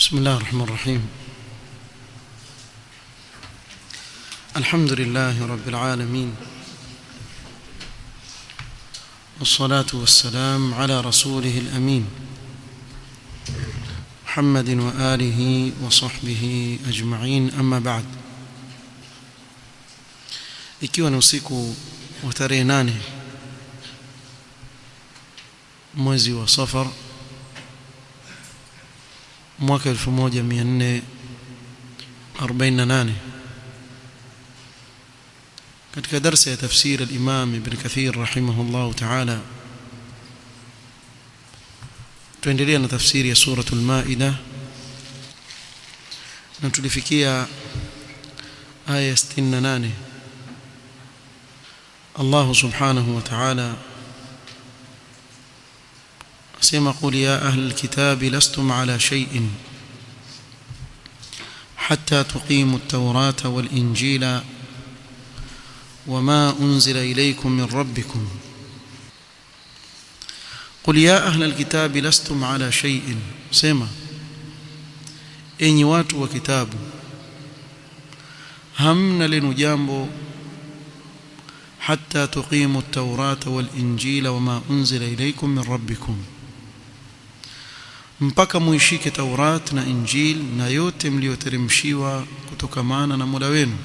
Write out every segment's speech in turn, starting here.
بسم الله الرحمن الرحيم. الحمد لله رب العالمين، والصلاة والسلام على رسوله الأمين محمد وآله وصحبه أجمعين. أما بعد، ikiwa ni usiku wa tarehe 8 mwezi wa Safar mwaka 1448, katika darasa ya tafsir al-Imam Ibn Kathir rahimahullah ta'ala, tuendelea na tafsiri ya suratul Maida na tulifikia aya 68. Allah subhanahu wa ta'ala سمع قل يا أهل الكتاب لستم على شيء حتى تقيموا التوراة والإنجيل وما أنزل إليكم من ربكم. قل يا أهل الكتاب لستم على شيء، سمع إني watu wa kitabu, hamna lenu jambo حتى تقيموا التوراة والإنجيل وما أنزل إليكم من ربكم، mpaka muishike Taurat na Injil na yote mlioteremshiwa kutokamana na Mola wenu.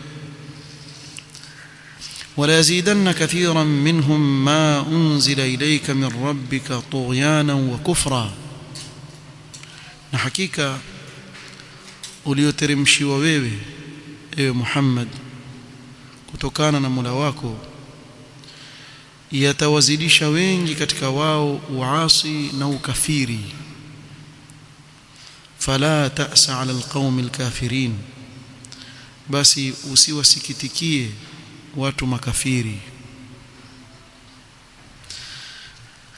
wala yazidanna kathiran minhum ma unzila ilayka min rabbika tughyanan wa kufra, na hakika ulioteremshiwa wewe ewe Muhammad kutokana na Mola wako yatawazidisha wengi katika wao uasi na ukafiri. فلا تأس على القوم الكافرين، basi usiwasikitikie watu makafiri.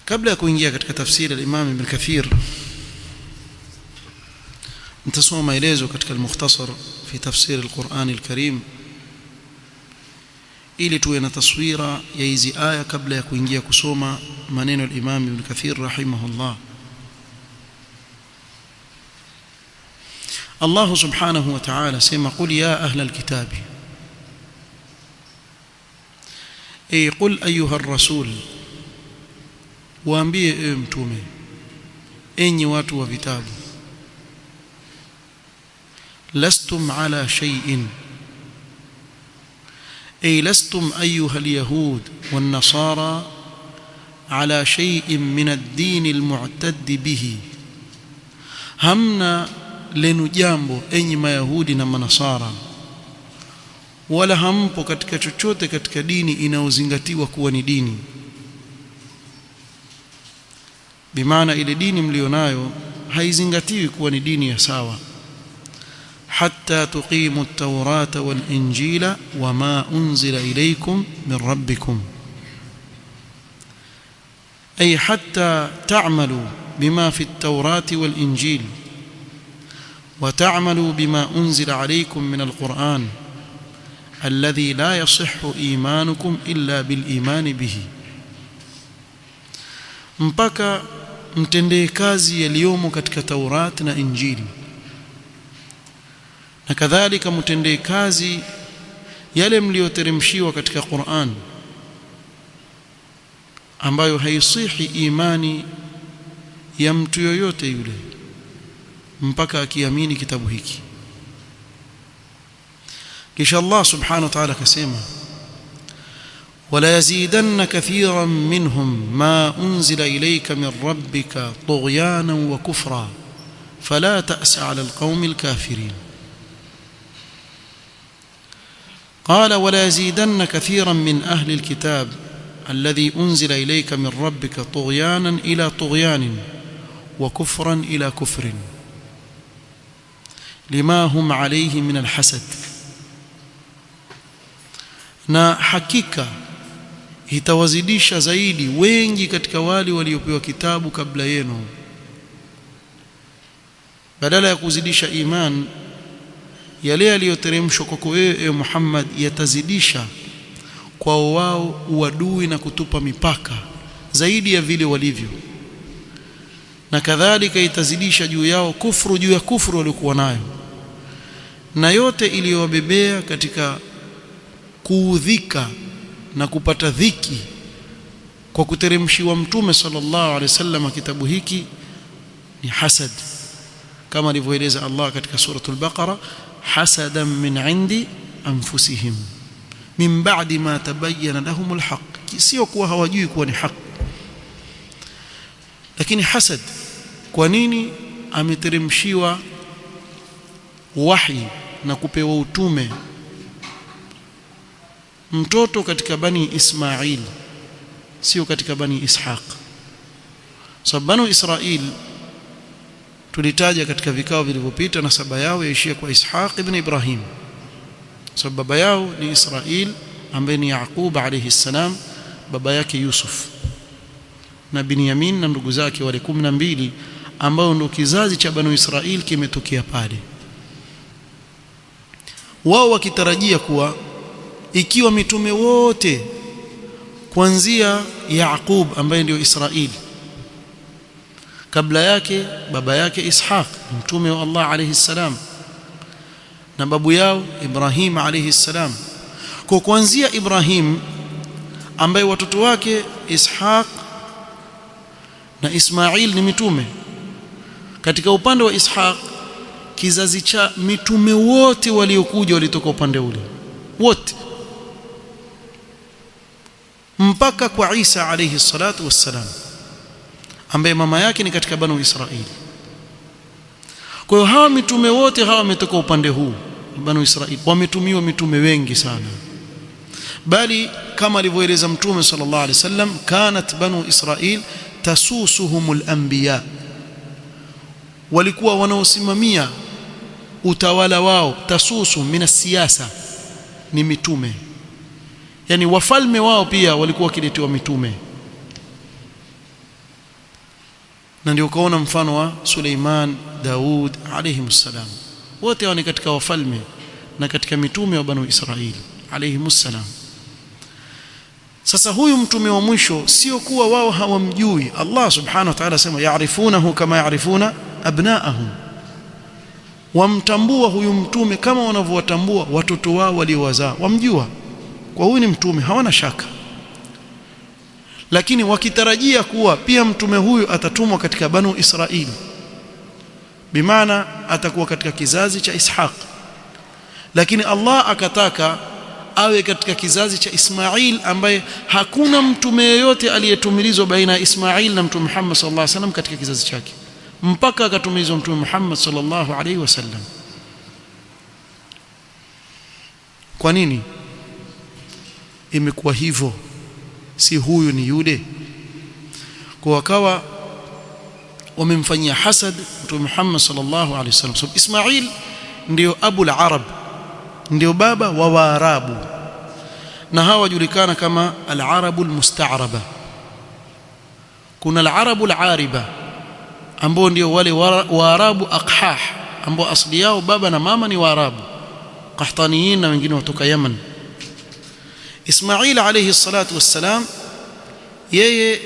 Kabla ya kuingia katika tafsiri al-Imam Ibn Kathir, nitasoma maelezo katika al-Mukhtasar fi tafsir al-Quran al-Karim ili tuwe na taswira ya hizi aya kabla ya kuingia kusoma maneno al-Imam Ibn Kathir rahimahullah. الله سبحانه وتعالى سمع قل يا أهل الكتاب، أي قل أيها الرسول، وأنبيه متومه أني واتوا وكتاب، لستم على شيء، أي لستم أيها اليهود والنصارى على شيء من الدين المعتد به، همنا lenu jambo enyi mayahudi na manasara, wala hampo katika chochote katika dini inaozingatiwa kuwa ni dini. Bimaana ile dini mlionayo haizingatiwi kuwa ni dini ya sawa. hatta tuqimu at-taurata wal-injila wama unzila ilaykum min rabbikum, ay hatta ta'malu bima fi at-taurati wal-injil وتعملوا بما أنزل عليكم من القرآن الذي لا يصح إيمانكم إلا بالإيمان به، mpaka mtendee kazi yaliyomo katika Taurat na Injili, na kadhalika mtendee kazi yale mlioteremshiwa katika Qur'an, ambayo haisihi imani ya mtu yoyote yule mpaka akiamini kitabu hiki. Kisha Allah subhanahu wa ta'ala akasema, wala yazidanna kathiran minhum ma unzila ilayka min rabbika tughyanan wa kufra fala ta'sa 'ala alqawmi alkafirin. قال ولا يزيدن كثيرا من أهل الكتاب الذي أنزل إليك من ربك طغيانا إلى طغيان وكفرا إلى كفر لما هم عليه من الحسد. na hakika itawazidisha zaidi wengi katika wale waliopewa kitabu kabla yenu, badala ya kuzidisha iman yale yaliyoteremshwa kwako wewe Muhammad, yatazidisha kwa wao uadui na kutupa mipaka zaidi ya vile walivyo. na kadhalika itazidisha juu yao kufuru juu ya kufuru waliokuwa nayo, na yote iliyowabebea katika kuudhika na kupata dhiki kwa kuteremshiwa Mtume sallallahu alaihi wasallam kitabu hiki ni hasad, kama alivyoeleza Allah katika suratul Baqara, hasadan min indi anfusihim min ba'di ma tabayyana lahumul haqq, sio kuwa hawajui kuwa ni haki, lakini hasad. Kwa nini ameteremshiwa wahi na kupewa utume mtoto katika bani Ismail, sio katika bani Ishaq? Sababu bani Israil tulitaja katika vikao vilivyopita nasaba yao yaishia kwa Ishaq ibn Ibrahim, sababu baba yao ni Israil ambaye ni Yaqub alayhi salam, baba yake Yusuf na Binyamin na ndugu zake wale 12 ambao ndio kizazi cha bani Israil kimetokea pale. Wao wakitarajia kuwa ikiwa mitume wote kuanzia Yaqub ambaye ndio Israil, kabla yake baba yake Ishaq mtume wa Allah alayhi salam, na babu yao Ibrahim alayhi salam, kwa kuanzia Ibrahim ambaye watoto wake Ishaq na Ismail ni mitume, katika upande wa Ishaq kizazi cha mitume wote waliokuja walitoka upande ule wote mpaka kwa Isa alayhi salatu wassalam ambaye mama yake ni katika banu Israili. Kwa hiyo hawa mitume wote hawa wametoka upande huu banu Israili, wametumiwa mitume wengi sana, bali kama alivyoeleza Mtume sallallahu alaihi wasallam, kanat banu Israil tasusuhumul anbiya, walikuwa wanaosimamia utawala wao, tasusu min siyasa ni mitume, yani wafalme wao pia walikuwa wakiletewa mitume. Na ndio ukaona mfano wa Suleiman, Daud alayhimussalam, wote wao ni katika wafalme na katika mitume wa banu Israili alayhimussalam. Sasa huyu mtume wa mwisho sio kuwa wao hawamjui. Allah subhanahu wa ta'ala sema yaarifunahu kama yaarifuna abnaahum, wamtambua huyu mtume kama wanavyowatambua watoto wao waliowazaa, wamjua kwa huyu ni mtume, hawana shaka. Lakini wakitarajia kuwa pia mtume huyu atatumwa katika banu Israili, bimaana atakuwa katika kizazi cha Ishaq, lakini Allah akataka awe katika kizazi cha Ismail, ambaye hakuna mtume yeyote aliyetumilizwa baina ya Ismail na mtume Muhammad sallallahu alaihi wasallam katika kizazi chake, mpaka akatumilizwa mtume Muhammad sallallahu alaihi wasallam. Kwa nini imekuwa hivyo? Si huyu ni yule? Kwa wakawa wamemfanyia hasad mtume Muhammad sallallahu alaihi wasallam. So Ismail ndio abul arab, ndio baba wa Waarabu, na hawa wajulikana kama al-arabul musta'raba. Kuna al-arabul ariba ambao ndio wale Waarabu aqhah, ambao asili yao baba na mama ni Waarabu qahtaniyin na wengine kutoka Yemen. Ismail alayhi salatu wassalam, yeye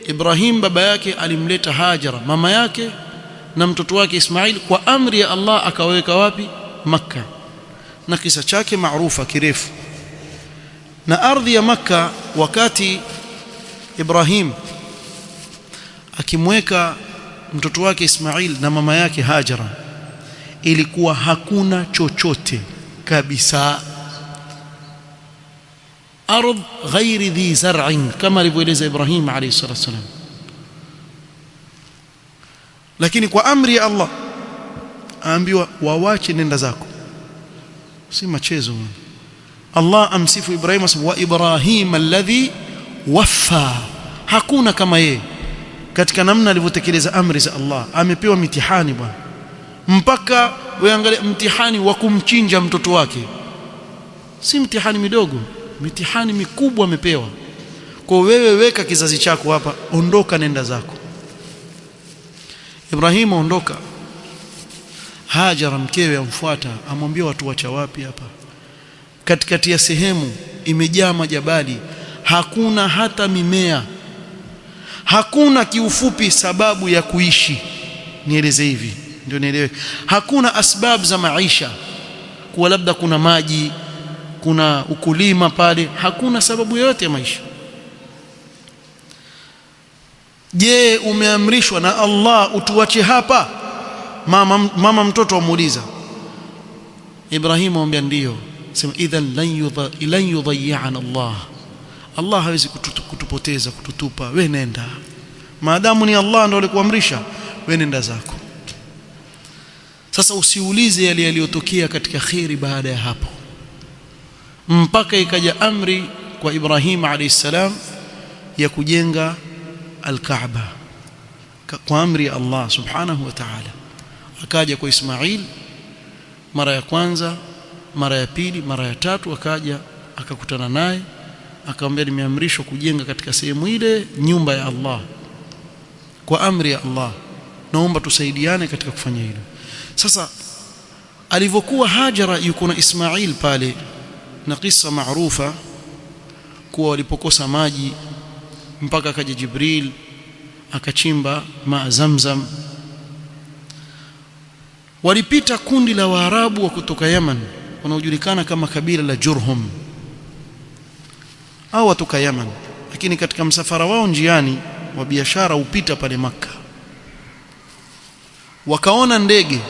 Ibrahim baba yake alimleta Hajara mama yake na mtoto wake Ismail kwa amri ya Allah, akaweka wapi? Makkah. Na kisa chake maarufa kirefu. Na ardhi ya Makkah, wakati Ibrahim akimweka mtoto wake Ismail na mama yake Hajara, ilikuwa hakuna chochote kabisa, ardh ghairi dhi zar'in, kama alivyoeleza Ibrahim alayhi salatu wasalam. Lakini kwa amri ya Allah aambiwa wawache, nenda zako, si machezo. Allah amsifu Ibrahim asema wa Ibrahim alladhi waffa, hakuna kama yeye katika namna alivyotekeleza amri za Allah. Amepewa mitihani bwana, mpaka weangalie mtihani wa kumchinja mtoto wake, si mtihani midogo, mitihani mikubwa amepewa. Kwa wewe weka kizazi chako hapa, ondoka, nenda zako. Ibrahim ondoka, Hajara mkewe amfuata, amwambia watu wacha wapi hapa? Katikati ya sehemu imejaa majabali, hakuna hata mimea, Hakuna kiufupi sababu ya kuishi, nieleze hivi ndio nieleweke. Hakuna asbab za maisha, kuwa labda kuna maji, kuna ukulima pale, hakuna sababu yoyote ya maisha. Je, umeamrishwa na Allah utuache hapa? Mama mtoto amuuliza. Ibrahim amwambia ndio. Sema idhan lan yudhi'ana Allah hawezi kutupoteza, kututupa. Wewe nenda, maadamu ni Allah ndio alikuamrisha, wewe nenda zako. Sasa usiulize yale yaliyotokea katika khairi baada ya hapo, mpaka ikaja amri kwa Ibrahim alayhi salam ya kujenga al-Kaaba kwa amri ya Allah subhanahu wa ta'ala. Akaja kwa Ismail mara ya kwanza, mara ya pili, mara ya tatu, akaja akakutana naye, akamwambia nimeamrishwa kujenga katika sehemu ile nyumba ya Allah kwa amri ya Allah, naomba tusaidiane katika kufanya hilo. Sasa alivyokuwa Hajara yuko na Ismail pale, na kisa maarufa kuwa walipokosa maji mpaka akaja Jibril akachimba maa Zamzam. Walipita kundi la Waarabu wa kutoka Yaman wanaojulikana kama kabila la Jurhum au kutoka Yaman, lakini katika msafara wao njiani wa biashara upita pale Makka, wakaona ndege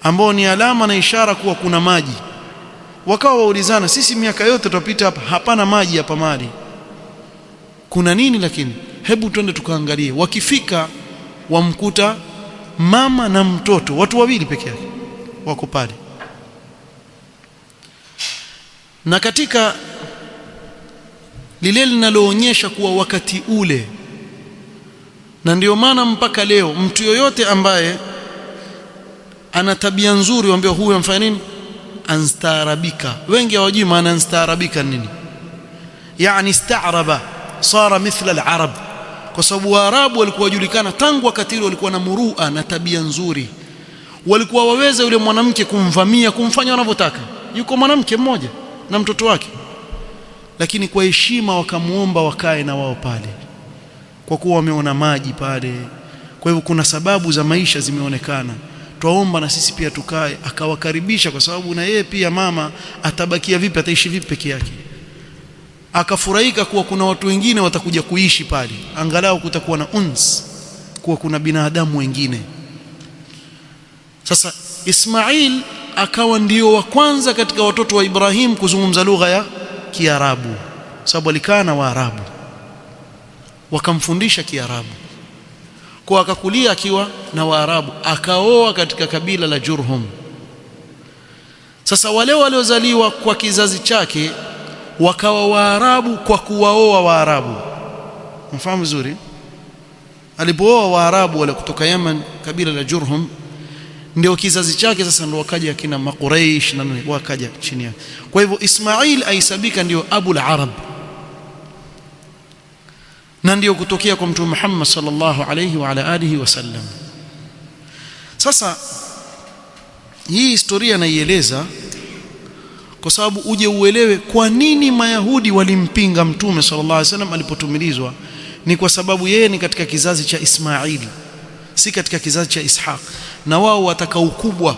ambao ni alama na ishara kuwa kuna maji. Wakawa waulizana, sisi miaka yote tutapita hapa, hapana maji hapa mahali, kuna nini? Lakini hebu twende tukaangalie. Wakifika wamkuta mama na mtoto, watu wawili peke yake wako pale. Na katika lile linaloonyesha kuwa wakati ule, na ndio maana mpaka leo mtu yoyote ambaye ana tabia nzuri waambie huyu amfanya nini, anstaarabika. Wengi hawajui maana anstaarabika nini, yani istaaraba sara mithla al-arab, kwa sababu Waarabu walikuwa wajulikana tangu wakati ule, walikuwa na murua na tabia nzuri. Walikuwa waweza yule mwanamke kumvamia, kumfanya wanavyotaka. Yuko mwanamke mmoja na mtoto wake, lakini kwa heshima wakamuomba wakae na wao pale, kwa kuwa wameona maji pale. Kwa hivyo kuna sababu za maisha zimeonekana, twaomba na sisi pia tukae. Akawakaribisha, kwa sababu na yeye pia mama atabakia vipi, ataishi vipi peke yake. Akafurahika kuwa kuna watu wengine watakuja kuishi pale, angalau kutakuwa na uns, kuwa kuna binadamu wengine. Sasa Ismail akawa ndio wa kwanza katika watoto wa Ibrahim kuzungumza lugha ya Kiarabu, sababu alikaa na Waarabu wakamfundisha Kiarabu, kwa akakulia akiwa na Waarabu, akaoa katika kabila la Jurhum. Sasa wale waliozaliwa kwa kizazi chake wakawa Waarabu kwa kuwaoa Waarabu. Mfahamu vizuri, alipooa Waarabu wale kutoka Yaman, kabila la Jurhum, ndio kizazi chake. Sasa ndio wakaja kina Makuraish na wakaja chini yake. Kwa hivyo Ismail aisabika ndio Abul Arab, na ndio kutokea kwa Mtume Muhammad sallallahu alayhi wa ala alihi wasallam. Sasa hii historia naieleza kwa sababu uje uelewe kwa nini Mayahudi walimpinga Mtume sallallahu alayhi wasallam alipotumilizwa. Ni kwa sababu yeye ni katika kizazi cha Ismail, si katika kizazi cha Ishaq, na wao wataka ukubwa,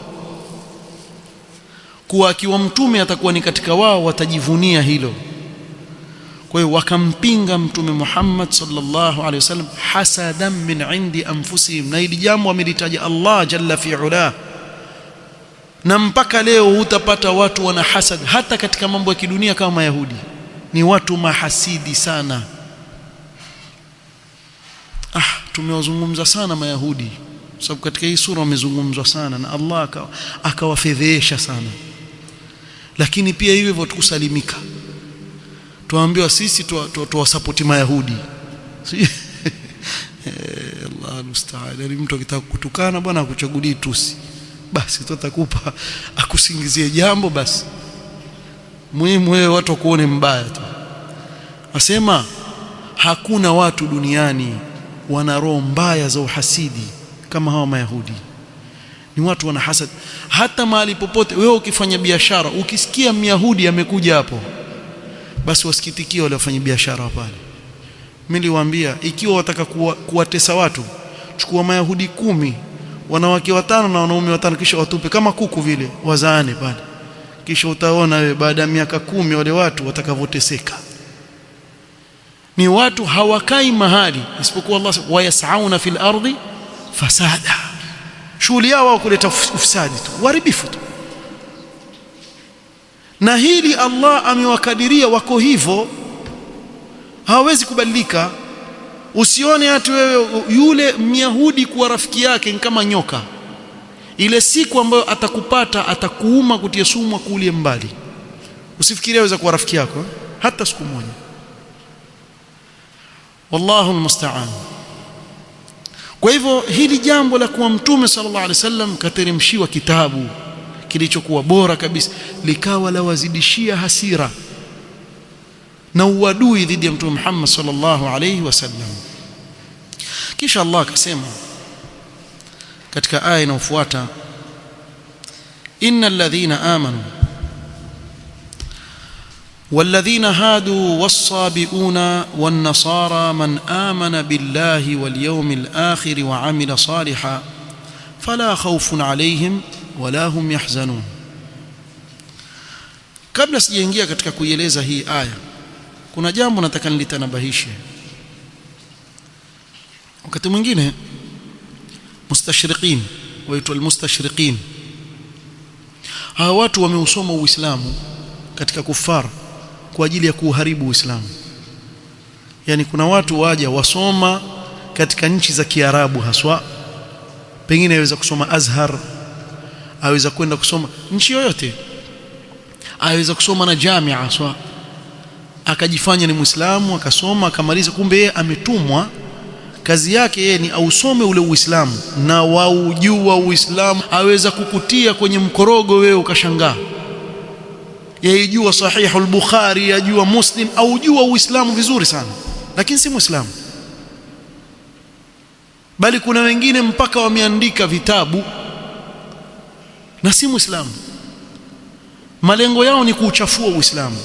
kuwa akiwa mtume atakuwa ni katika wao, watajivunia hilo. Kwa hiyo wakampinga Mtume Muhammad sallallahu alaihi wasallam hasadan min indi anfusihim, na hili jambo amelitaja Allah jalla fi ula. Na mpaka leo utapata watu wana hasad hata katika mambo ya kidunia kama Mayahudi. Ni watu mahasidi sana. Tumewazungumza sana Mayahudi, sababu katika hii sura wamezungumzwa sana na Allah akawafedhesha sana. Lakini pia hivyo tukusalimika, tuambiwa sisi tuwasapoti Mayahudi. Allah almusta'an. Ni mtu akitaka kutukana bwana akuchagulii tusi, basi tutakupa akusingizie jambo, basi muhimu wewe watu kuone mbaya tu. Asema hakuna watu duniani wana roho mbaya za uhasidi kama hawa Mayahudi. Ni watu wana hasad. Hata mahali popote wewe ukifanya biashara, ukisikia Myahudi amekuja hapo, basi wasikitikie wale wafanya biashara pale. Mimi niliwaambia ikiwa wataka kuwatesa watu, chukua Mayahudi 10, wanawake 5 na wanaume 5, kisha watupe kama kuku vile wazaane pale, kisha utaona wewe baada ya miaka 10 wale watu watakavoteseka. Ni watu hawakai mahali isipokuwa Allah wayasauna fil ardi fasada, shughuli yao kuleta ufisadi tu, uharibifu tu. Na hili Allah amewakadiria wako hivyo, hawezi kubadilika. Usione hata wewe yule Myahudi kuwa rafiki yake ni kama nyoka. Ile siku ambayo atakupata atakuuma kutia sumu kulie mbali, usifikirie aweza kuwa rafiki yako hata siku moja. Wallahu almusta'an. Kwa hivyo hili jambo la kuwa Mtume sallallahu alaihi wasallam kateremshiwa kitabu kilichokuwa bora kabisa likawa la wazidishia hasira na uadui dhidi ya Mtume Muhammad sallallahu alaihi wasallam. Kisha Allah akasema katika aya inayofuata, innal ladhina amanu والذين هادوا والصابئون والنصارى من آمن بالله واليوم الآخر وعمل صالحا فلا خوف عليهم ولا هم يحزنون. Kabla sijaingia katika kuieleza hii aya, kuna jambo nataka nilitanabahishe. Wakati mwingine mustashriqin, waitwa almustashriqin, hawa watu wameusoma Uislamu katika kufar kwa ajili ya kuharibu Uislamu. Yani kuna watu waja wasoma katika nchi za Kiarabu haswa, pengine aweza kusoma Azhar, aweza kwenda kusoma nchi yoyote, aweza kusoma na jamia haswa, akajifanya ni Muislamu, akasoma akamaliza, kumbe yeye ametumwa, kazi yake yeye ni ausome ule Uislamu na waujua Uislamu, aweza kukutia kwenye mkorogo wewe ukashangaa. Yajua Sahih al-Bukhari, yajua Muslim, au jua Uislamu vizuri sana, lakini si Muislamu. Bali kuna wengine mpaka wameandika vitabu na si Muislamu. Malengo yao ni kuuchafua Uislamu.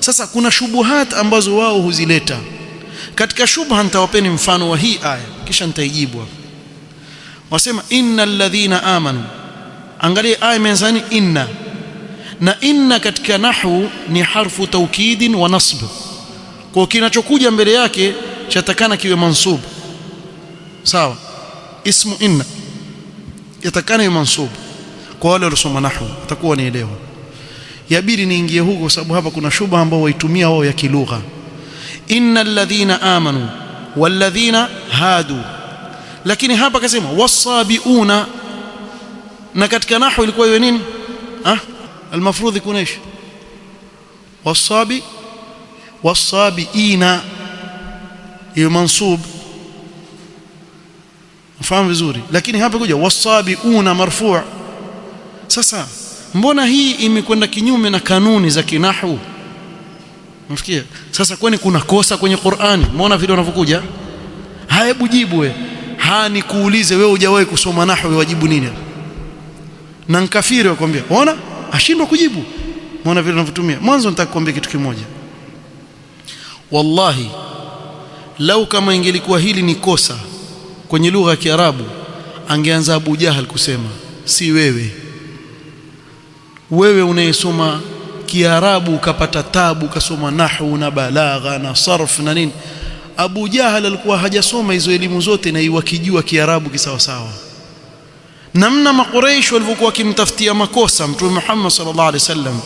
Sasa kuna shubuhat ambazo wao huzileta. Katika shubha nitawapeni mfano wa hii aya kisha nitaijibu hapo. Wasema innal ladhina amanu. Angalia aya imeanza inna. Na inna katika nahwu ni harfu taukidin wa nasb. Kwa kinachokuja mbele yake chatakana kiwe mansub. Sawa? Ismu inna yatakana iwe mansub. Kwa wale waliosoma nahwu watakuwa nielewa. Yabidi niingie huko kwa sababu hapa kuna shubha ambao waitumia wao ya kilugha. Innal ladhina amanu wal ladhina hadu. Lakini hapa akasema wasabiuna, na katika nahwu ilikuwa iwe nini? المفروض يكون ايش؟ والصابئين منصوب، مفهوم vizuri. Lakini hapa kuja wasabiuna marfu'. Sasa mbona hii imekwenda kinyume na kanuni za kinahwu? Mfikia sasa, kwani kuna kosa kwenye Qur'ani? Umeona vile wanavyokuja? Hebu jibu wewe. Nikuulize wewe, hujawahi kusoma nahwu, wajibu nini? Na nkafiri wakwambia unaona ashindwa kujibu. Muona vile wanavyotumia. Mwanzo nataka kuambia kitu kimoja. Wallahi lau kama ingelikuwa hili ni kosa kwenye lugha ya Kiarabu, angeanza Abu Jahal kusema, si wewe. Wewe unayesoma Kiarabu ukapata tabu, ukasoma nahwu na balagha na sarf na nini. Abu Jahal alikuwa hajasoma hizo elimu zote na iwakijua Kiarabu kisawa sawa. Namna Makuraish walivyokuwa kimtafutia makosa Mtume Muhammad sallallahu alaihi wasallam,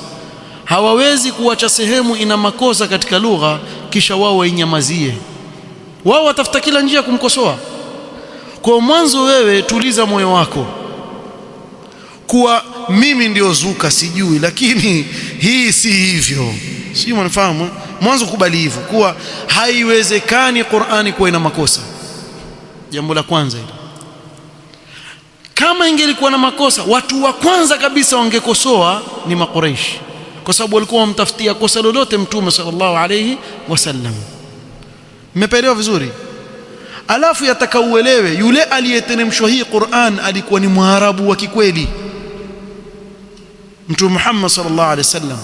hawawezi kuacha sehemu ina makosa katika lugha kisha wao wainyamazie. Wao watafuta kila njia kumkosoa. Kwa mwanzo wewe tuliza moyo wako kuwa mimi ndio zuka sijui, lakini hii si hivyo. Sio, mnafahamu? Mwanzo kubali hivyo kuwa haiwezekani Qur'ani kuwa ina makosa. Jambo la kwanza hilo. Kama ingelikuwa na makosa, watu wa kwanza kabisa wangekosoa ni Makuraish, kwa sababu walikuwa wamtafutia kosa lolote Mtume sallallahu alayhi wasallam. Mmeelewa vizuri? Alafu yatakauelewe yule aliyeteremshwa hii Qur'an alikuwa ni Mwarabu wa kikweli, Mtume Muhammad sallallahu alayhi wasallam.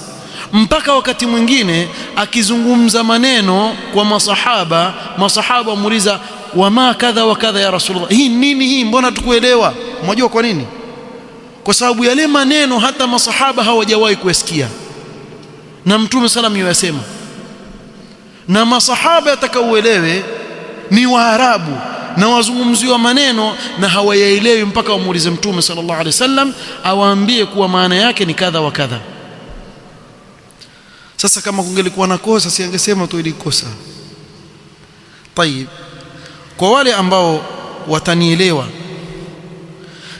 Mpaka wakati mwingine akizungumza maneno kwa masahaba wamuuliza wama kadha wa kadha ya Rasulullah, hii nini hii, mbona tukuelewa? Mnajua kwa nini? Kwa sababu yale maneno hata masahaba hawajawahi kusikia na Mtume sallam yasema, na masahaba atakauelewe ni Waarabu na wazungumziwa maneno na hawayaelewi mpaka wamuulize Mtume sallallahu alaihi wasallam awaambie kuwa maana yake ni kadha wa kadha. Sasa kama kungelikuwa na kosa, si angesema tu ilikosa. Tayib, kwa wale ambao watanielewa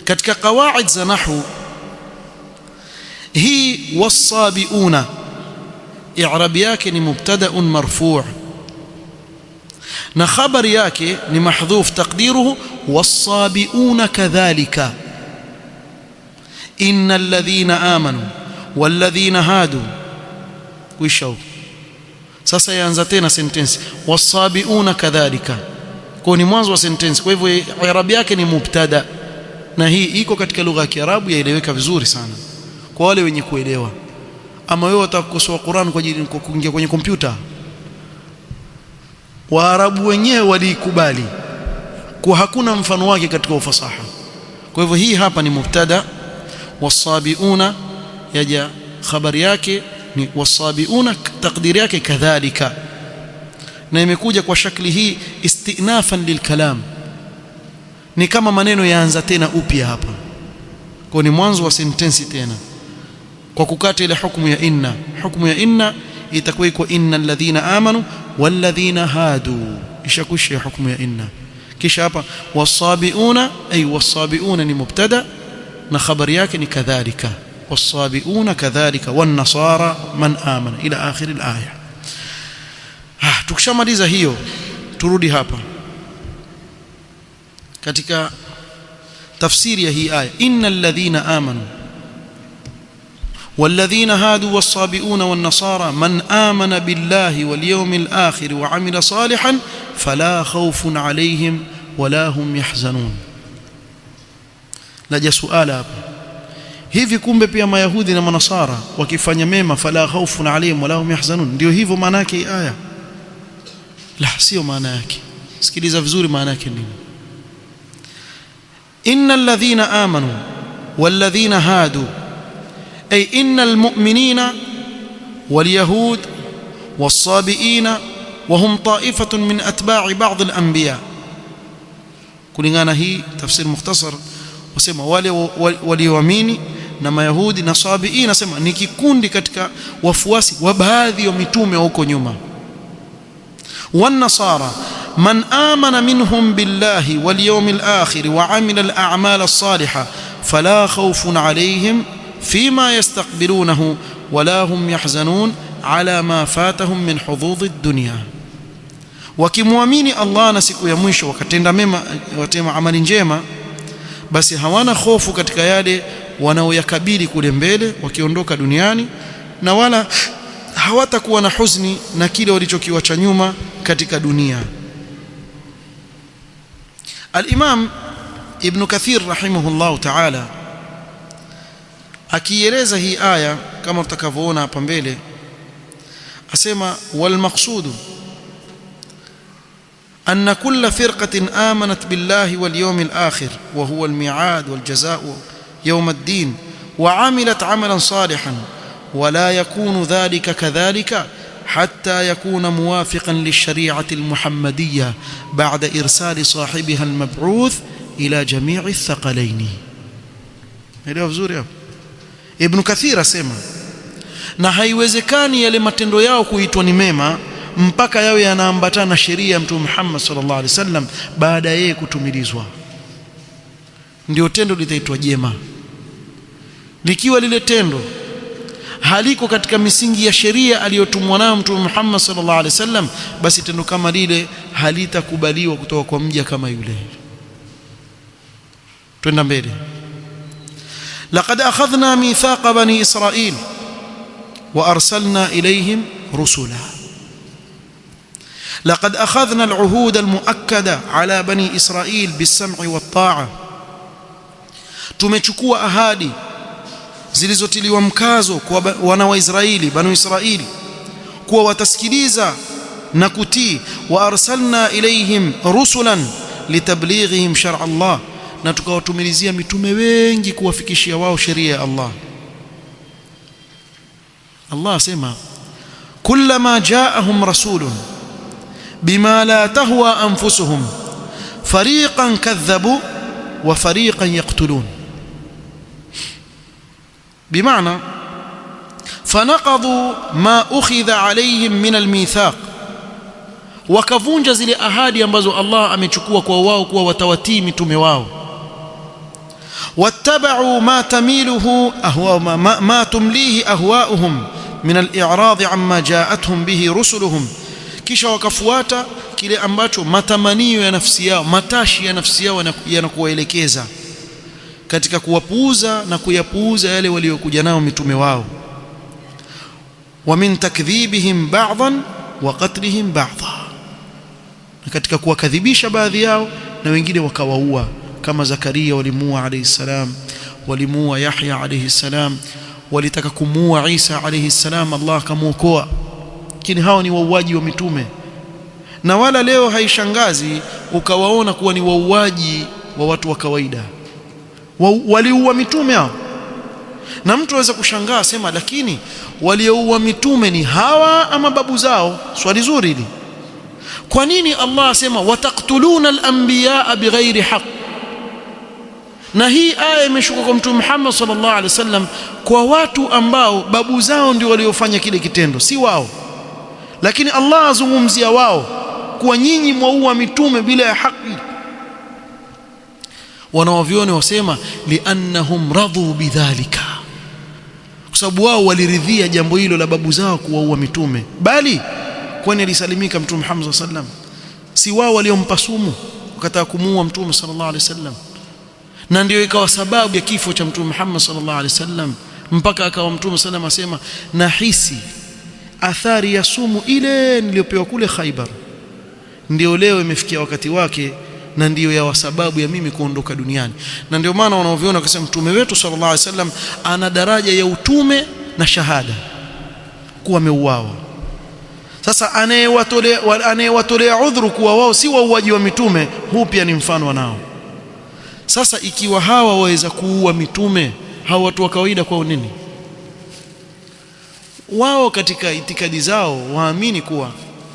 katika qawaid za nahwu, hii wasabiuna i'rab yake ni mubtada'un marfu' na khabari yake ni mahdhuf taqdiruhu wasabiuna kadhalika, innal ladhina amanu wal ladhina hadu. Kuisha sasa yaanza tena sentence wasabiuna kadhalika, kwa ni mwanzo wa sentence. Kwa hivyo i'rab yake ni mubtada, na hii iko katika lugha ya Kiarabu, yaeleweka vizuri sana kwa wale wenye kuelewa. Ama wewe utakosoa Qur'an kwa ajili ya kuingia kwenye kompyuta, Waarabu wenyewe walikubali kwa hakuna mfano wake katika ufasaha. Kwa hivyo hii hapa ni mubtada, wasabiuna yaja khabari yake ni wasabiuna, takdiri yake kadhalika, na imekuja kwa shakli hii istinafan lilkalam, ni kama maneno yaanza tena upya hapa, kwa ni mwanzo wa sentensi tena, kwa kukata ile hukumu ya inna. Hukumu ya inna itakuwa iko innal ladhina amanu wal ladhina hadu, ishakusha hukumu ya inna. Kisha hapa wasabiuna, ay wasabiuna ni mubtada na khabari yake ni kadhalika, wasabiuna kadhalika wan nasara man amana ila akhir al-aya. Tukishamaliza hiyo, turudi hapa katika tafsiri ya hii aya, innal ladhina amanu والذين هادوا والصابئون والنصارى من آمن بالله واليوم الآخر وعمل صالحا فلا خوف عليهم ولا هم يحزنون. laja suala hapa, hivi kumbe pia mayahudi na manasara wakifanya mema fala khawfun alayhim wala hum yahzanun, ndio hivyo maana yake aya? La, sio maana yake. Sikiliza vizuri maana yake nini. innal ladhina amanu wal ladhina hadu, أي إن المؤمنين واليهود والصابئين وهم طائفة من أتباع بعض الأنبياء. kulingana hii tafsir mukhtasar wasema wale walioamini na mayahudi na sabiin, nasema ni kikundi katika wafuasi wa baadhi ya mitume huko nyuma. wan nasara man amana minhum billahi wal yawmil akhir wa amila al a'mal as-salihah fala khawfun alayhim فيما يستقبلونه ولا هم يحزنون على ما فاتهم من حظوظ الدنيا. wakimwamini Allah na siku ya mwisho wakatenda mema, watema amali njema, basi hawana hofu katika yale wanaoyakabili kule mbele wakiondoka duniani, na wala hawatakuwa na huzuni na kile walichokiwacha nyuma katika dunia. Al-Imam Ibn Kathir rahimahullah ta'ala akieleza hii aya kama tutakavyoona hapa mbele, asema wal maqsudu anna kull firqatin amanat billahi wal yawmil akhir wa huwa al mi'ad wal jazaa'u yawm ad-din wa 'amilat 'amalan salihan wa la yakunu dhalika kadhalika hatta yakuna muwafiqan lish-shari'ati al-muhammadiyyah ba'da irsali sahibiha al-mab'uth ila jami'i ath-thaqalayn. Elewa vizuri hapo. Ibn Kathir asema, na haiwezekani yale matendo yao kuitwa ni mema mpaka yawe yanaambatana na sheria ya Mtume Muhammad sallallahu alaihi wasallam baada yeye kutumilizwa, ndio tendo litaitwa jema. Likiwa lile tendo haliko katika misingi ya sheria aliyotumwa nayo Mtume Muhammad sallallahu alaihi wasallam, basi tendo kama lile halitakubaliwa kutoka kwa mja kama yule. Twenda mbele. لقد أخذنا ميثاق بني إسرائيل وأرسلنا إليهم رسلا. لقد أخذنا العهود المؤكدة على بني إسرائيل بالسمع والطاعة. tumechukua ahadi zilizotiliwa mkazo kwa wana wa Israeli, banu Israeli, kuwa watasikiliza na kutii. Wa arsalna ilayhim rusulan litablighihim shar'a Allah, na tukawatumilizia mitume wengi kuwafikishia wao sheria ya Allah. Allah asema kullama ja'ahum rasulun bima la tahwa anfusuhum fariqan kadhabu wa fariqan yaqtulun. Bimaana fanaqadhu ma ukhidha alayhim min almithaq, wakavunja zile ahadi ambazo Allah amechukua kwa wao kuwa watawatii mitume wao. wattaba'u ma tamiluhu ahwa ma tumlihi ahwa'uhum min al-i'rad amma ja'atuhum bihi rusuluhum, kisha wakafuata kile ambacho matamanio ya nafsi yao, matashi ya nafsi yao yanakuwaelekeza katika kuwapuuza na kuyapuuza yale waliokuja nao mitume wao. wa min takdhibihim ba'dhan wa qatlihim ba'dha, katika kuwakadhibisha baadhi yao na wengine wakawaua, kama Zakaria walimuua alayhi salam, walimuua Yahya alayhi salam, walitaka kumuua Isa alayhi salam, Allah akamuokoa. Lakini hao ni wauaji wa mitume, na wala leo haishangazi ukawaona kuwa ni wauaji wa watu wa kawaida. Waliua mitume hao, na mtu aweza kushangaa sema, lakini walioua mitume ni hawa ama babu zao? Swali zuri hili. Kwa nini Allah asema wataqtuluna al-anbiya bighairi haqq? Na hii aya imeshuka kwa Mtume Muhammad sallallahu alaihi wasallam kwa watu ambao babu zao ndio waliofanya kile kitendo, si wao. Lakini Allah azungumzia wao kuwa nyinyi mwaua mitume bila ya haki. Wanawavioni wasema liannahum radhu bidhalika, kwa sababu wao waliridhia jambo hilo la babu zao kuwaua mitume. Bali kwani alisalimika Mtume Muhammad sallallahu alaihi wasallam? Si wao waliompa sumu wakataka kumuua Mtume sallallahu alaihi wasallam? Na ndio ikawa sababu ya kifo cha Mtume Muhammad sallallahu alaihi wasallam, mpaka akawa Mtume sallallahu alaihi wasallam asema, nahisi athari ya sumu ile niliyopewa kule Khaibar ndio leo imefikia wakati wake, na ndio ya sababu ya mimi kuondoka duniani. Na ndio maana wanaoviona wakasema mtume wetu sallallahu alaihi wasallam ana daraja ya utume na shahada kuwa ameuawa. Sasa anayewatolea udhuru kuwa wao si wauaji wa mitume, huu pia ni mfano wanao. Sasa ikiwa hawa waweza kuua mitume, hawa watu wa kawaida kwa nini? Wao katika itikadi zao waamini kuwa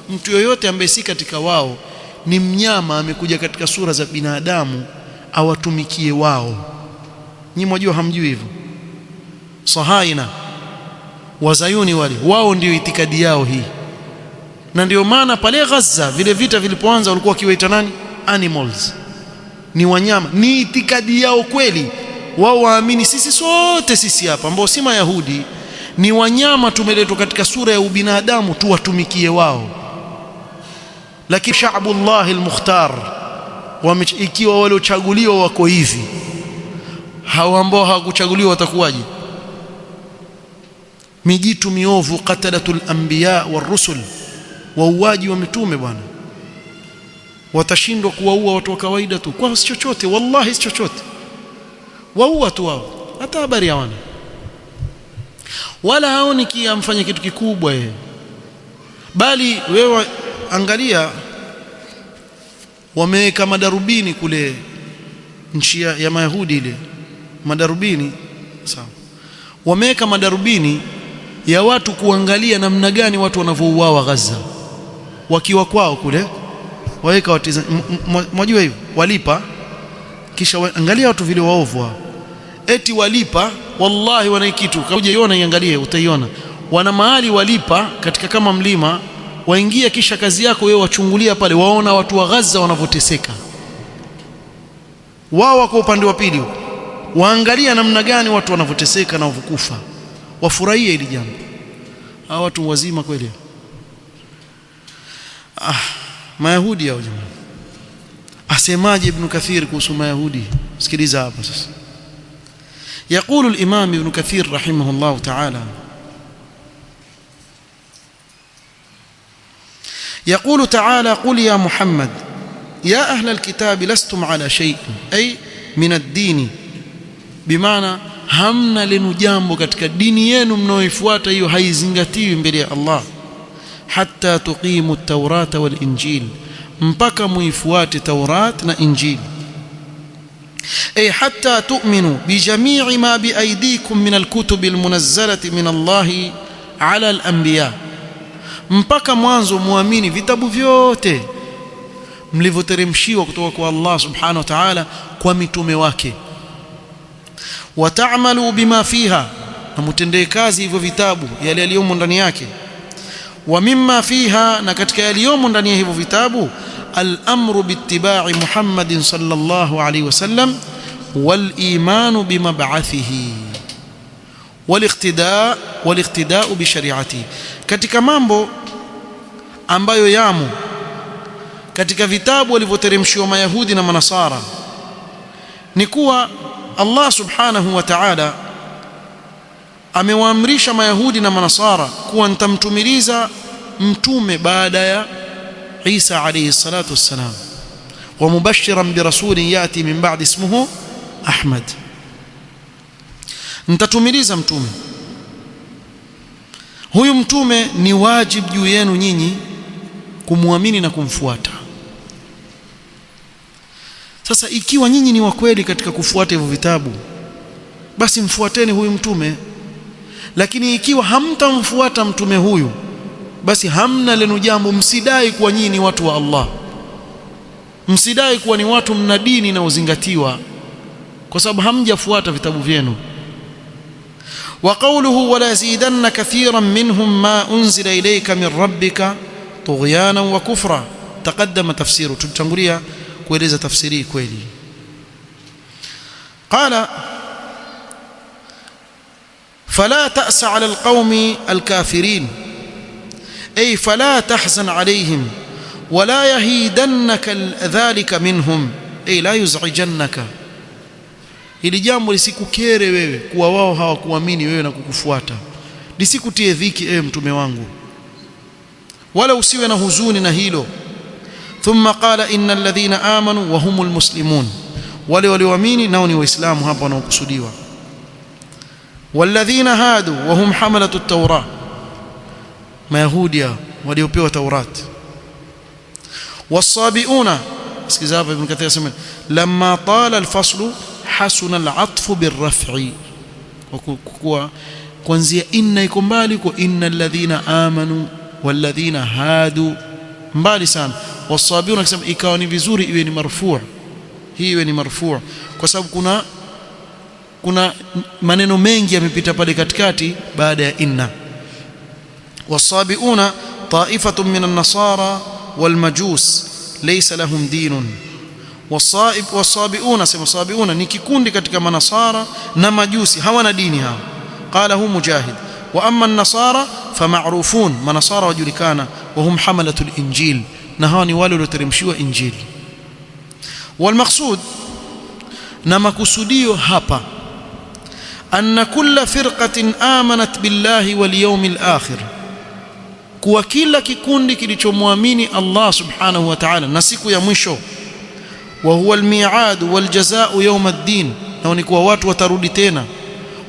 mtu yoyote ambaye si katika wao ni mnyama, amekuja katika sura za binadamu awatumikie wao. Nyinyi mwajua, hamjui hivyo? Sahaina wazayuni wale, wao ndio itikadi yao hii. Na ndio maana pale Gaza vile vita vilipoanza walikuwa wakiwaita nani? Animals, ni wanyama. Ni itikadi yao kweli. Wao waamini sisi sote sisi hapa ambao si Mayahudi ni wanyama, tumeletwa katika sura ya ubinadamu tuwatumikie wao. Lakini sha'bullah al-mukhtar, ikiwa waliochaguliwa wako hivi, hao ambao hawakuchaguliwa watakuwaje? Mijitu miovu, qatalatul anbiya war-rusul, wauaji wa mitume bwana. Watashindwa kuwaua watu wa kawaida tu kwa si chochote? Wallahi si chochote, waua tu wao, hata habari hawana, wala haoni kiamfanya kitu kikubwa yeye. Bali wewe angalia, wameweka madarubini kule nchi ya Mayahudi, ile madarubini sawa, wameweka madarubini ya watu kuangalia namna gani watu wanavyouawa Gaza wakiwa kwao kule, waweka watiza. Mwajua hivyo, walipa kisha angalia watu vile waovu wao, eti walipa. Wallahi wana kitu, kauje iona, iangalie utaiona, wana mahali walipa katika kama mlima, waingia, kisha kazi yako wewe wachungulia pale, waona watu wa Gaza wanavyoteseka. Wao wako upande wa pili, waangalia namna gani watu wanavyoteseka na wanakufa, wafurahie hili jambo. Hao watu wazima kweli. Mayahudi hao jamaa. Asemaje Ibn Kathir kuhusu Mayahudi? Sikiliza hapa sasa. يقول الإمام ابن كثير رحمه الله تعالى، يقول تعالى: قل يا محمد يا أهل الكتاب لستم على شيء، أي من الدين، بمعنى hamna lenu jambo katika dini yenu mnaoifuata, hiyo haizingatiwi mbele ya Allah. hatta tuqimu at-taurata wal-injil, mpaka muifuate Taurat na Injili. Ay hatta tu'minu bi jami'i ma bi aydikum min al-kutub al-munazzalati min Allah ala al-anbiya, mpaka mwanzo muamini vitabu vyote mlivyoteremshiwa kutoka kwa Allah subhanahu wa ta'ala kwa mitume wake. Wa ta'malu bima fiha, na mutendee kazi hivyo vitabu yale yaliyomo ndani yake. Wa mimma fiha, na katika yaliyomo ndani ya hivyo vitabu, al-amru biittiba'i Muhammadin sallallahu alayhi wasallam wal imanu bimab'athihi wal iqtida'u bi shari'atihi. Katika mambo ambayo yamo katika vitabu walivyoteremshiwa Mayahudi na Manasara ni kuwa Allah subhanahu wa ta'ala amewaamrisha Mayahudi na Manasara kuwa nitamtumiliza mtume baada ya Isa alayhi salatu wassalam, wa mubashiran bi rasulin yati min ba'di ismuhu Ahmad, nitatumiliza mtume. Huyu mtume ni wajibu juu yenu nyinyi kumwamini na kumfuata. Sasa ikiwa nyinyi ni wa kweli katika kufuata hivyo vitabu, basi mfuateni huyu mtume. Lakini ikiwa hamtamfuata mtume huyu, basi hamna lenu jambo. Msidai kuwa nyinyi ni watu wa Allah, msidai kuwa ni watu mna dini na uzingatiwa, kwa sababu hamjafuata vitabu vyenu. Wa qawluhu wala yazidanna kathiran minhum ma unzila ilayka min rabbika tughyanan wa kufra, taqaddama tafsiru, tutangulia kueleza tafsiri kweli. Qala fala ta'sa 'ala alqawmi alkafirin, ay fala tahzan 'alayhim wala yahidannaka dhalika minhum, ay la yuz'ijannaka, ili jambo lisikukere wewe kuwa wao hawakuamini wewe na kukufuata, lisikutie dhiki ewe mtume wangu, wala usiwe na huzuni na hilo. Thumma qala innal ladhina amanu wa humul muslimun, wale walioamini nao ni waislamu hapa wanaokusudiwa. Walladhina hadu wa hum hamalatut tawra, Mayahudi waliopewa Taurat. Wasabiuna, sikiza hapa Ibn Kathir asema lamma tala alfaslu hasuna al'atfu birraf'i, kwa kuanzia inna iko mbali kwa innal ladhina amanu walladhina hadu, mbali sana. Wasabiuna akisema ikawa ni vizuri iwe ni marfu', hii iwe ni marfu', kwa sababu kuna maneno mengi yamepita pale katikati baada ya inna. Wasabiuna ta'ifatun minan nasara wal majus laysa lahum dinun. Wasabiuna, sema sabiuna ni kikundi katika manasara na majusi, hawana dini hao. Qala hu Mujahid wa amma an-nasara fama'rufun, manasara wajulikana, wa hum hamalatul injil, na hawa ni wale walioteremshiwa injili. Wal maqsud, na makusudio hapa, anna kulla firqatin amanat billahi wal yawmil akhir, kuwa kila kikundi kilichomwamini Allah subhanahu wa ta'ala na siku ya mwisho. Wa huwa al-mi'ad wal jazaa'u yawm ad-din, na ni kuwa watu watarudi tena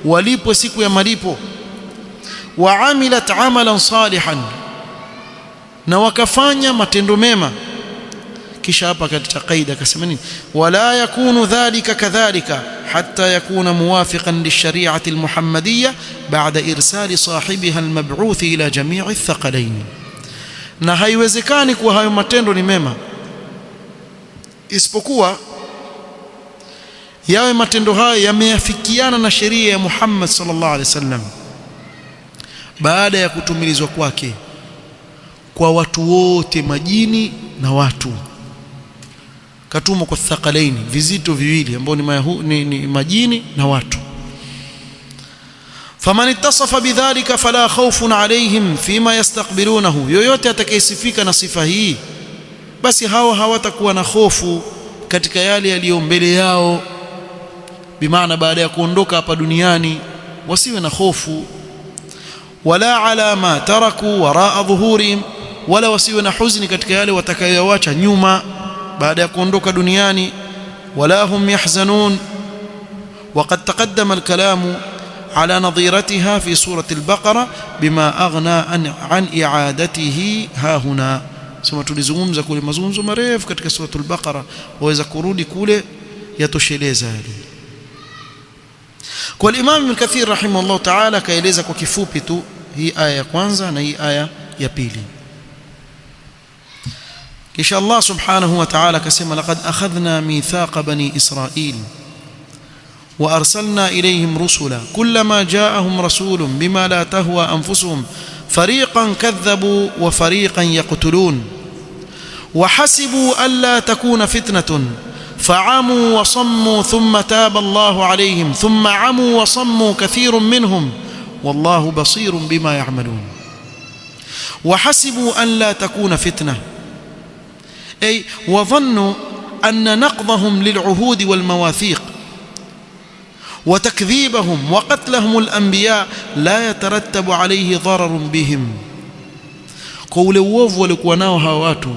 walipwe siku ya malipo. Wa amilat amalan salihan, na wakafanya matendo mema. Kisha hapa katika kaida akasema nini? Wala yakunu dhalika kadhalika hatta yakuna muwafiqan lishari'ati almuhammadiyya ba'da irsali sahibiha almab'uth ila jami'i athqalain, na haiwezekani kuwa hayo matendo ni mema isipokuwa yawe matendo hayo yameafikiana na sheria ya Muhammad sallallahu alaihi wasallam baada ya kutumilizwa kwake kwa watu wote, majini na watu. Katumwa kwa thaqalaini, vizito viwili ambao ni majini na watu. Faman ittasafa bidhalika fala khawfun alayhim fima yastaqbilunahu, yoyote atakayesifika na sifa hii, basi hao hawatakuwa na hofu katika yale yaliyo mbele yao, bimaana baada ya kuondoka hapa duniani wasiwe na hofu. Wala ala ma taraku waraa dhuhurihim, wala wasiwe na huzuni katika yale watakayoacha nyuma baada ya kuondoka duniani. Wala hum yahzanun. Waqad taqaddama al-kalamu على نظيرتها في سورة البقرة بما أغنى عن إعادته ها هنا. ثم tulizungumza kule mazungumzo marefu katika sura al-Baqara, waweza kurudi kule yatosheleza hili. Kwa Imam Ibn Kathir rahimahullah ta'ala kaeleza kwa kifupi tu hii aya ya kwanza na hii aya ya pili. Kisha Allah subhanahu wa ta'ala kasema laqad akhadhna mithaqa bani Israil wa arsalna ilayhim rusula kullama ja'ahum rasulun bima la tahwa anfusuhum fariqan kadhabu wa fariqan yaqtulun wa hasibu alla takuna fitnatun fa'amu wa sammu thumma taba Allahu alayhim thumma amu wa sammu kathirun minhum wallahu basirun bima ya'malun. Wa hasibu an la takuna fitnah أي وظنوا أن نقضهم للعهود والمواثيق وتكذيبهم وقتلهم الأنبياء لا يترتب عليه ضرر بهم. قول uovu walikuwa nao hawa watu,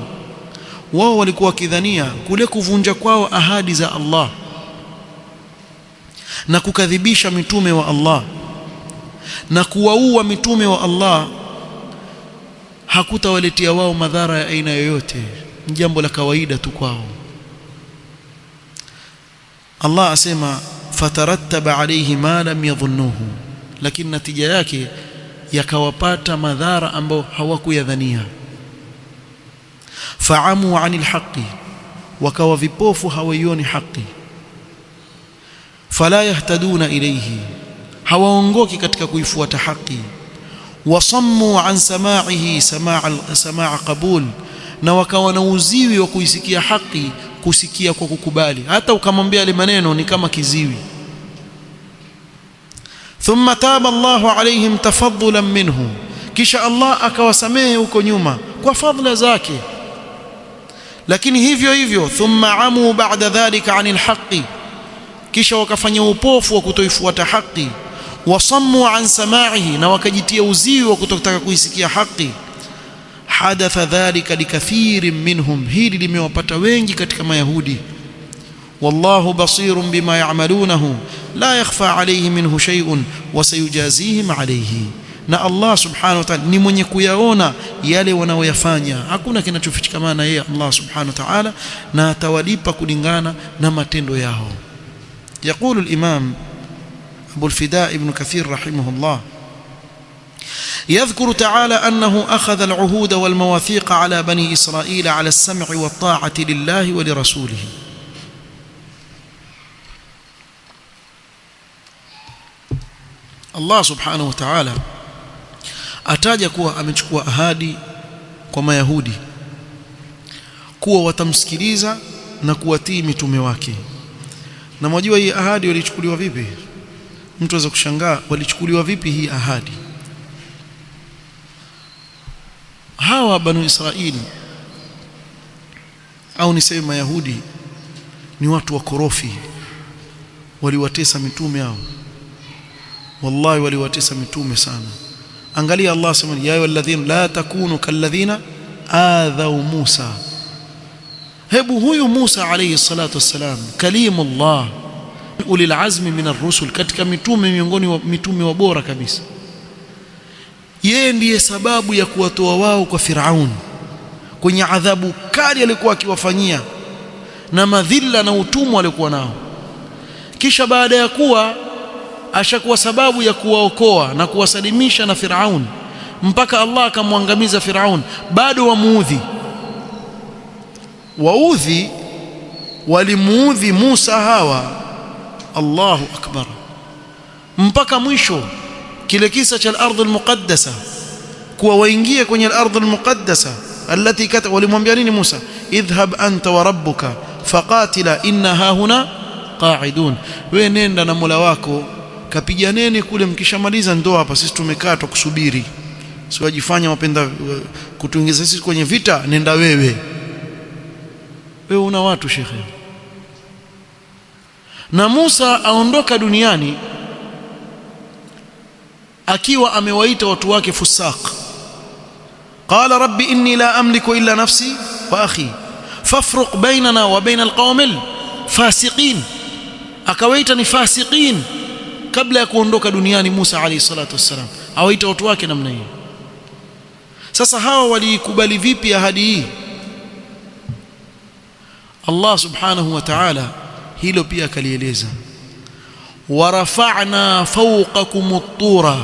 wao walikuwa kidhania kule kuvunja kwao ahadi za Allah na kukadhibisha mitume wa Allah na kuwaua mitume wa Allah hakutawaletea wao madhara ya aina yoyote, jambo la kawaida tu kwao. Allah asema fatarattaba alayhi ma lam yadhunnuhu, lakini natija yake yakawapata madhara ambao hawakuyadhania. Fa'amu 'anil haqqi, wakawa vipofu hawaioni haki. Fala yahtaduna ilayhi, hawaongoki katika kuifuata haki. Wasammu 'an sama'ihi samaa qabul, na wakawa na uziwi wa kuisikia haki, kusikia kwa kukubali. Hata ukamwambia ile maneno ni kama kiziwi. Thumma taba Allahu alayhim tafaddulan minhu, kisha Allah akawasamehe huko nyuma kwa fadhila zake. Lakini hivyo hivyo thumma amu ba'da dhalika 'anil haqqi, kisha wakafanya upofu wa kutoifuata haki. Wasammu 'an sama'ihi, na wakajitia uziwi wa kutotaka kuisikia haki. Hadatha dhalika likathirin minhum, hili limewapata wengi katika Mayahudi. Wallahu basirun bima ya'malunahu la yakhfa alayhi minhu shay'un wa sayujazihim alayhi, na Allah subhanahu wa ta'ala ni mwenye kuyaona yale wanaoyafanya, hakuna kinachofichikamana na yeye Allah subhanahu wa ta'ala, na atawalipa kulingana na matendo yao. يقول الإمام أبو الفداء ابن كثير رحمه الله يذكر تعالى أنه أخذ العهود والمواثيق على بني إسرائيل على السمع والطاعة لله ولرسوله. Allah subhanahu wa ta'ala ataja kuwa amechukua ahadi kwa Mayahudi kuwa watamsikiliza na kuwatii mitume wake. Na mwajua hii ahadi walichukuliwa vipi? Mtu aweza kushangaa walichukuliwa vipi hii ahadi. Hawa Banu Israili au niseme Mayahudi ni watu wakorofi, waliwatesa mitume hao. Wallahi waliwatesa mitume sana. Angalia Allah sema ya ayyuhalladhina la takunu kalladhina adhaw Musa. Hebu huyu Musa alayhi salatu wassalam kalimullah ulil azmi min ar-rusul, katika mitume miongoni wa mitume wa bora kabisa, yeye ndiye sababu ya kuwatoa wao kwa Firaun kwenye adhabu kali alikuwa akiwafanyia na madhila na utumwa alikuwa nao. Kisha baada ya kuwa ashakuwa sababu ya kuwaokoa na kuwasalimisha na Firaun mpaka Allah akamwangamiza Firaun, bado waudhi walimuudhi Musa hawa, Allahu akbar, mpaka mwisho kile kisa cha al-ardh al-muqaddasa, kuwa waingie kwenye al-ardh al-muqaddasa alati walimwambia nini Musa? Idhhab anta wa rabbuka faqatila inna hahuna qa'idun, wewe nenda na Mola wako kapiganeni kule, mkishamaliza ndo hapa sisi tumekaa tukusubiri. Si wajifanya wapenda kutuingiza sisi kwenye vita, nenda wewe una watu shekhe. Na Musa aondoka duniani akiwa amewaita watu wake fusaq. Qala rabbi inni la amliku illa nafsi wa akhi fafruq bainana wa baina alqawmil fasiqin, akawaita ni fasiqin, kabla ya kuondoka duniani Musa alayhi salatu wassalam, awaita watu wake namna hiyo. Sasa hawa walikubali vipi ahadi hii? Allah subhanahu wa ta'ala hilo pia akalieleza, warafa'na fawqakum at-tura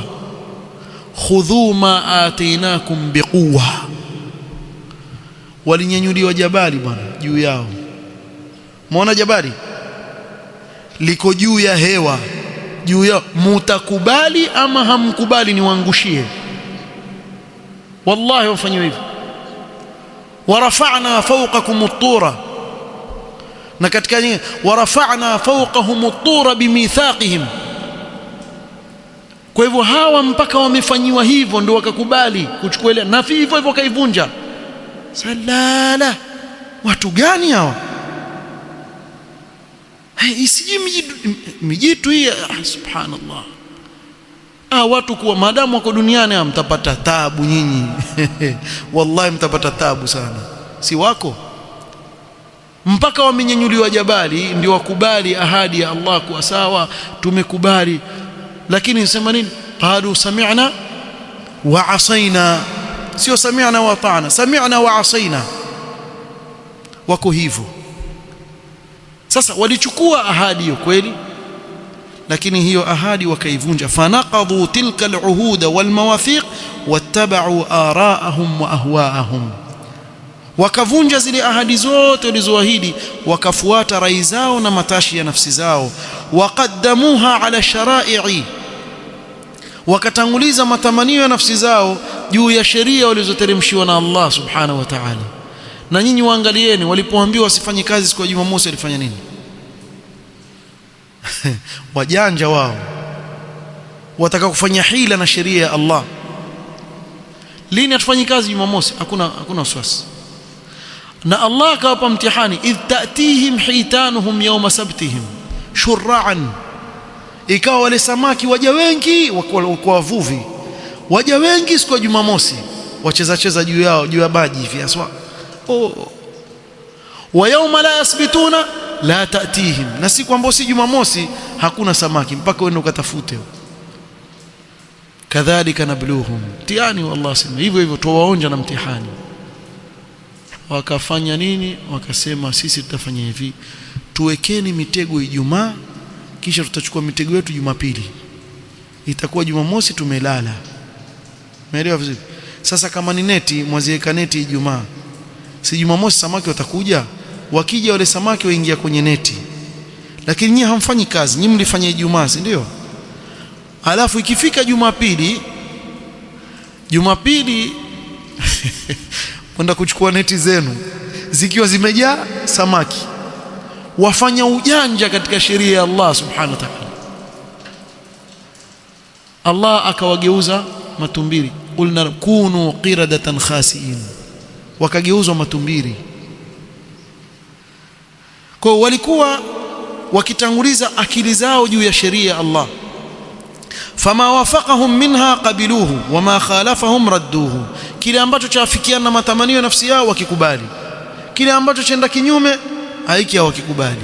khudhu ma atainakum biquwwa. Walinyanyuliwa jabali bwana juu yao. Muona jabali liko juu ya hewa, juu yao, mutakubali ama hamkubali niwaangushie? Wallahi wafanywa hivyo. Warafa'na fawqakum at-tura, na katika nyingine warafa'na fawqahum at-tura bimithaqihim. Kwa hivyo hawa mpaka wamefanyiwa hivyo ndio wakakubali kuchukua ile, na hivyo hivyo kaivunja. Salala, watu gani hawa? Isiji mijitu hii, subhanallah. Watu kuwa maadamu wako duniani mtapata taabu nyinyi. Wallahi mtapata taabu sana, si wako mpaka wamenyanyuliwa jabali ndio wakubali ahadi ya Allah kuwa sawa, tumekubali. Lakini nisema nini? Qalu sami'na wa asaina, sio sami'na wa ata'na, sami'na wa asaina. Wako hivyo. Sasa walichukua ahadi hiyo kweli, lakini hiyo ahadi wakaivunja. Fanaqadhu tilka al-uhud wal-mawathiq wattaba'u ara'ahum wa ahwa'ahum, wakavunja zile ahadi zote walizoahidi, wakafuata rai zao na matashi ya nafsi zao. Waqaddamuha ala shara'i, wakatanguliza matamanio ya nafsi zao juu ya sheria walizoteremshiwa na Allah subhanahu wa ta'ala. Na nyinyi waangalieni, walipoambiwa wasifanye kazi siku ya Jumamosi walifanya nini? Wajanja wao, wataka kufanya hila na sheria ya Allah. Lini hatufanyi kazi Jumamosi? Hakuna wasiwasi. Na Allah akawapa mtihani, idh ta'tihim hitanuhum yawma sabtihim shur'an. Ikawa wale samaki waja wengi, kwa wavuvi waja wengi siku ya Jumamosi, wacheza juu yao, juu ya maji hivi aswa. Wa yawma la yasbituna la ta'tihim, na siku ambayo si Jumamosi hakuna samaki mpaka uende ukatafute. Kadhalika nabluhum, mtihani wa Allah sema hivyo hivyo, tuwaonja na mtihani. Wakafanya nini? Wakasema sisi tutafanya hivi, tuwekeni mitego Ijumaa, kisha tutachukua mitego yetu Jumapili, itakuwa Jumamosi tumelala. Umeelewa vizuri? Sasa kama ni neti, mwaziweka neti Ijumaa, si Jumamosi samaki watakuja, wakija wale samaki waingia kwenye neti. Lakini nyinyi hamfanyi kazi, nyinyi mlifanya Ijumaa, si ndio? Alafu ikifika Jumapili kwenda kuchukua neti zenu zikiwa zimejaa samaki, wafanya ujanja katika sheria ya Allah subhanahu wa ta'ala. Allah akawageuza matumbiri, qulna kunu qiradatan khasiin, wakageuzwa matumbiri. Kwa walikuwa wakitanguliza akili zao juu ya sheria ya Allah. Fama wafaqahum minha qabiluhu wama khalafahum radduhu, kile ambacho chaafikiana na matamanio ya nafsi yao wakikubali, kile ambacho chenda kinyume haiki hawakikubali.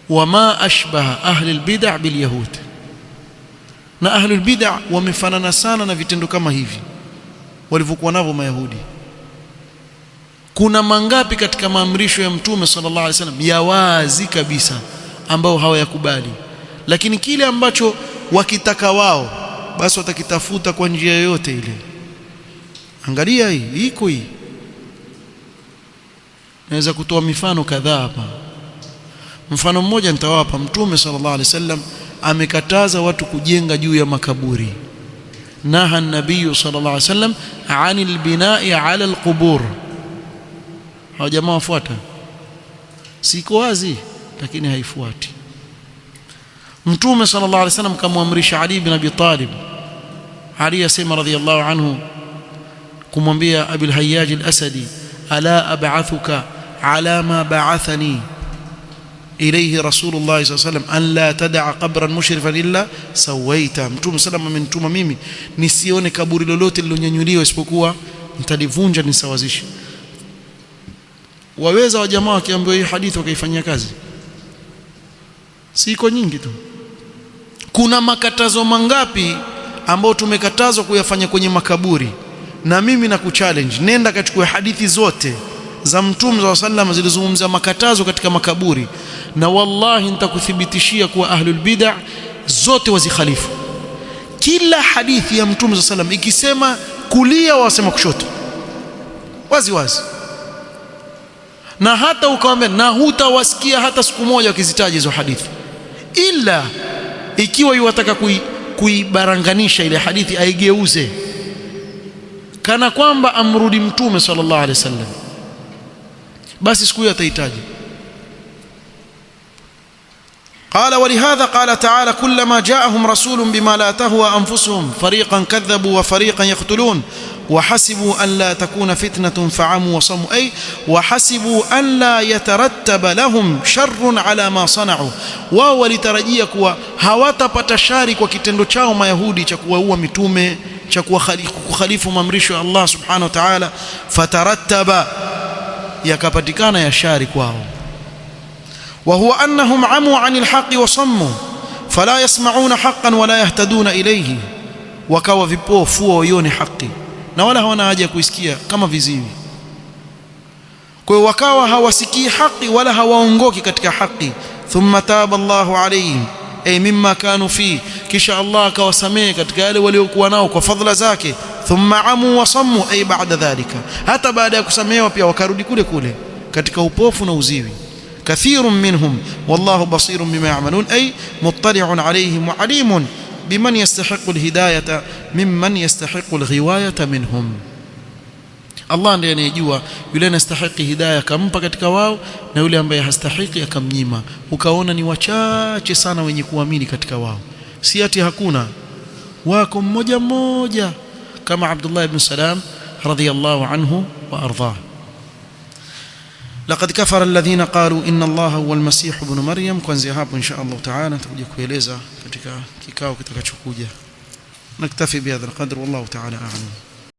Wama ashbaha ahli albid'a bilyahud, na ahli albid'a wamefanana sana na vitendo kama hivi walivyokuwa navyo Mayahudi. Kuna mangapi katika maamrisho ya Mtume sallallahu alaihi wasallam ya wazi kabisa ambao hawayakubali, lakini kile ambacho wakitaka wao basi watakitafuta kwa njia yoyote ile. Angalia hii iko hii, naweza kutoa mifano kadhaa hapa. Mfano mmoja nitawapa. Mtume sallallahu alaihi wasallam amekataza watu kujenga juu ya makaburi. Naha an-nabiy sallallahu alaihi wasallam anil bina'i ala al-qubur. Hao jamaa wafuata, siko wazi lakini haifuati. Mtume sallallahu alaihi wasallam kamwamrisha Ali ibn Abi Talib, Ali asema radhiyallahu anhu, kumwambia Abil Hayyaj al-Asadi, ala ab'athuka ala ma ba'athani ilayhi Rasulullah sallallahu alaihi wasallam an la tad'a qabran mushrifan illa sawaita. Mtume sallallahu amenituma mimi nisione kaburi lolote lilonyanyuliwa isipokuwa nitalivunja, nisawazishe. Waweza wa jamaa wakiambiwa hii hadithi wakaifanyia kazi? Siko nyingi tu. Kuna makatazo mangapi ambao tumekatazwa kuyafanya kwenye makaburi? Na mimi nakuchallenge, nenda kachukue hadithi zote za Mtume sallallahu alaihi wasallam zilizozungumza makatazo katika makaburi, na wallahi nitakuthibitishia kuwa ahlul bid'ah zote wazikhalifu. Kila hadithi ya Mtume sallallahu alaihi wasallam ikisema kulia wasema kushoto, wazi wazi. Na hata ukawaambia, na hutawasikia hata siku moja wakizitaja hizo hadithi, ila ikiwa yuwataka kuibaranganisha ile hadithi aigeuze kana kwamba amrudi Mtume sallallahu alaihi wasallam, basi siku hiyo atahitaji. قال ولهذا قال تعالى كلما جاءهم رسول بما لا تهوى أنفسهم فريقا كذبوا وفريقا يقتلون وحسبوا أن لا تكون فتنة فعموا وصموا أي وحسبوا أن لا يترتب لهم شر على ما صنعوا wao litarajia kuwa hawatapata shari kwa kitendo chao mayahudi cha kuwaua mitume cha kukhalifu maamrisho ya Allah subhanahu wa ta'ala, fatarattaba yakapatikana ya shari kwao. وهو أنهم عموا عن الحق وصموا فلا يسمعون حقا ولا يهتدون إليه, wakawa vipofu waione haki na wala hawana haja kuisikia kama viziwi. Kwa hiyo wakawa hawasikii haki wala hawaongoki katika haki. Thumma taba Allahu alayhim ay mimma kanu fi, kisha Allah akawasamehe katika yale waliokuwa nao kwa fadhila zake. Thumma amu wa sammu ay ba'da dhalika, hata baada ya kusamehewa pia wakarudi kule kule katika upofu na uziwi. كثير منهم والله بصير بما يعملون أي مطلع عليهم وعليم بمن يستحق الهداية ممن يستحق الغواية منهم. Allah ndiye anayejua yule anastahili hidayah kampa katika wao na yule ambaye hastahili akamnyima. Ukaona ni wachache sana wenye kuamini katika wao, si ati hakuna, wako mmoja mmoja kama Abdullah ibn Salam radhiyallahu anhu wa ardhah. لقد كفر الذين قالوا إن الله هو المسيح ابن مريم. kuanzia hapo insha Allah taala tutakuja kueleza katika kikao kitakachokuja. Naktafi bihadha alqadr wallahu taala a'lam.